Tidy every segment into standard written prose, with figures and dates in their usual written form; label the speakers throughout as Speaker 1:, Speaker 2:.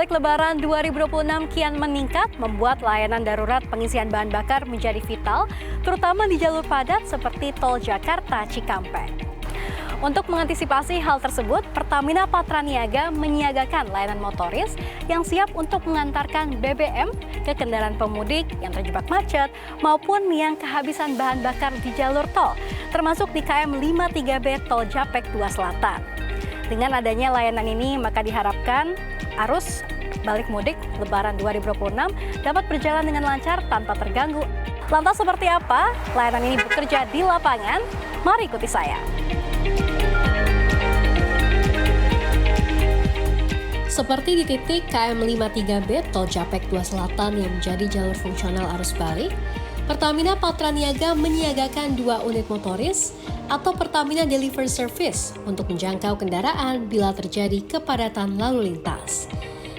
Speaker 1: balik Lebaran 2026 kian meningkat, membuat layanan darurat pengisian bahan bakar menjadi vital, terutama di jalur padat seperti Tol Jakarta Cikampek. Untuk mengantisipasi hal tersebut, Pertamina Patraniaga menyiagakan layanan motoris yang siap untuk mengantarkan BBM ke kendaraan pemudik yang terjebak macet maupun yang kehabisan bahan bakar di jalur tol, termasuk di KM 53B Tol Japek 2 Selatan. Dengan adanya layanan ini, maka diharapkan arus balik mudik Lebaran 2026 dapat berjalan dengan lancar tanpa terganggu. Lantas seperti apa layanan ini bekerja di lapangan? Mari ikuti saya. Seperti di titik KM 53B Tol Japek 2 Selatan yang menjadi jalur fungsional arus balik, Pertamina Patraniaga menyiagakan 2 unit motoris atau Pertamina Delivery Service untuk menjangkau kendaraan bila terjadi kepadatan lalu lintas.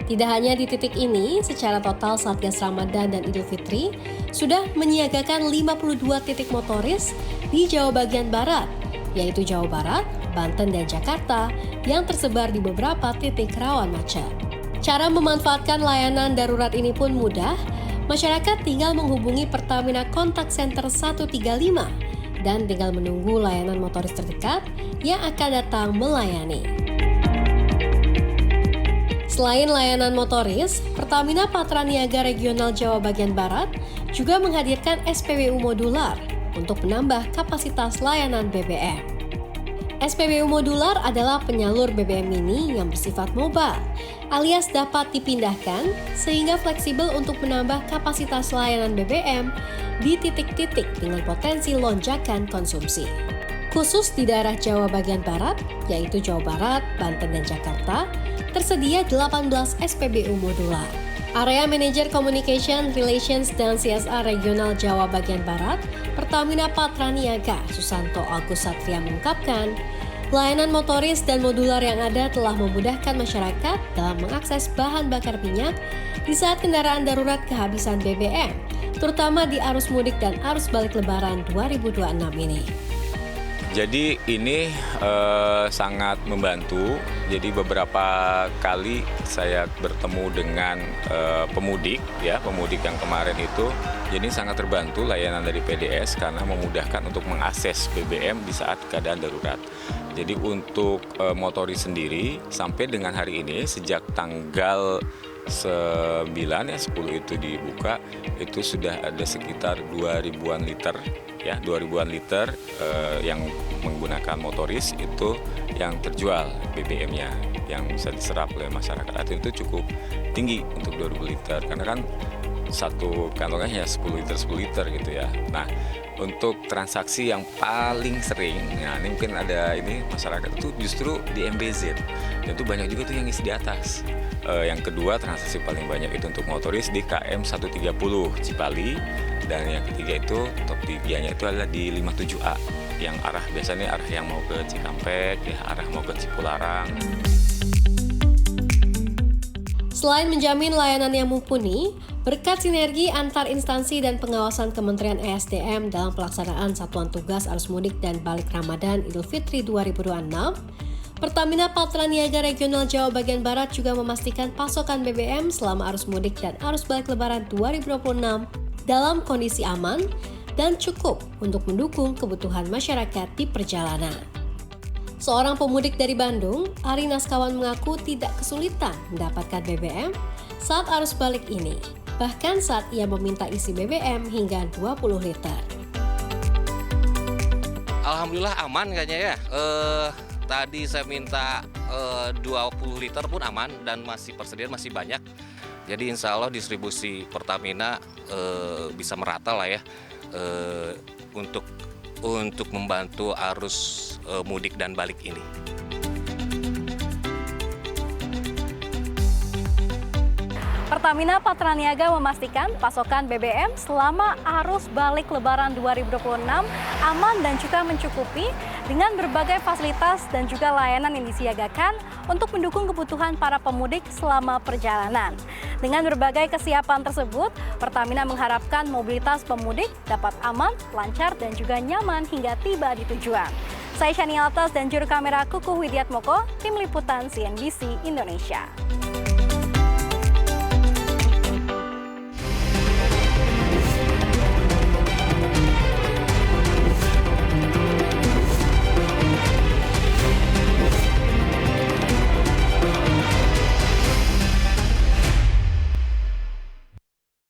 Speaker 1: Tidak hanya di titik ini, secara total Satgas Ramadan dan Idul Fitri sudah menyiagakan 52 titik motoris di Jawa bagian Barat, yaitu Jawa Barat, Banten, dan Jakarta yang tersebar di beberapa titik rawan macet. Cara memanfaatkan layanan darurat ini pun mudah. Masyarakat tinggal menghubungi Pertamina Contact Center 135 dan tinggal menunggu layanan motoris terdekat yang akan datang melayani. Selain layanan motoris, Pertamina Patraniaga Regional Jawa bagian Barat juga menghadirkan SPBU modular untuk menambah kapasitas layanan BBM. SPBU modular adalah penyalur BBM mini yang bersifat mobile, alias dapat dipindahkan sehingga fleksibel untuk menambah kapasitas layanan BBM di titik-titik dengan potensi lonjakan konsumsi. Khusus di daerah Jawa bagian Barat, yaitu Jawa Barat, Banten, dan Jakarta, tersedia 18 SPBU modular. Area Manager Communication, Relations, dan CSR Regional Jawa bagian Barat, Pertamina Patraniaga, Susanto Agus Satria mengungkapkan, layanan motoris dan modular yang ada telah memudahkan masyarakat dalam mengakses bahan bakar minyak di saat kendaraan darurat kehabisan BBM, terutama di arus mudik dan arus balik Lebaran 2026 ini.
Speaker 2: Jadi ini sangat membantu. Jadi beberapa kali saya bertemu dengan pemudik yang kemarin itu. Jadi sangat terbantu layanan dari PDS karena memudahkan untuk mengakses BBM di saat keadaan darurat. Jadi untuk motoris sendiri sampai dengan hari ini sejak tanggal 9 10 itu dibuka, itu sudah ada sekitar 2.000-an liter ya, 2.000-an liter yang menggunakan motoris itu yang terjual BBM-nya yang bisa diserap oleh masyarakat. Artinya itu cukup tinggi untuk 2.000 liter karena kan satu kantongnya hanya 10 liter gitu ya. Nah, untuk transaksi yang paling sering, nah ini mungkin ada ini masyarakat itu justru di MBZ dan itu banyak juga tuh yang isi di atas. Yang kedua transaksi paling banyak itu untuk motoris di KM 130 Cipali, dan yang ketiga itu top 3-nya itu adalah di 57A yang biasanya arah yang mau ke Cikampek ya, arah mau ke Cipularang.
Speaker 1: Selain menjamin layanan yang mumpuni, berkat sinergi antar instansi dan pengawasan Kementerian ESDM dalam pelaksanaan Satuan Tugas Arus Mudik dan Balik Ramadan Idul Fitri 2026, Pertamina Patraniaga Regional Jawa bagian Barat juga memastikan pasokan BBM selama arus mudik dan arus balik Lebaran 2026 dalam kondisi aman dan cukup untuk mendukung kebutuhan masyarakat di perjalanan. Seorang pemudik dari Bandung, Ari Naskawan mengaku tidak kesulitan mendapatkan BBM saat arus balik ini. Bahkan saat ia meminta isi BBM hingga 20 liter.
Speaker 3: Alhamdulillah aman kayaknya ya. Tadi saya minta 20 liter pun aman dan persediaan masih banyak. Jadi insya Allah distribusi Pertamina bisa merata lah ya untuk membantu arus mudik dan balik ini.
Speaker 1: Pertamina Patraniaga memastikan pasokan BBM selama arus balik Lebaran 2026 aman dan juga mencukupi dengan berbagai fasilitas dan juga layanan yang disiagakan untuk mendukung kebutuhan para pemudik selama perjalanan. Dengan berbagai kesiapan tersebut, Pertamina mengharapkan mobilitas pemudik dapat aman, lancar, dan juga nyaman hingga tiba di tujuan. Saya Shani Altas dan juru kamera Kukuh Widiatmoko, tim liputan CNBC Indonesia.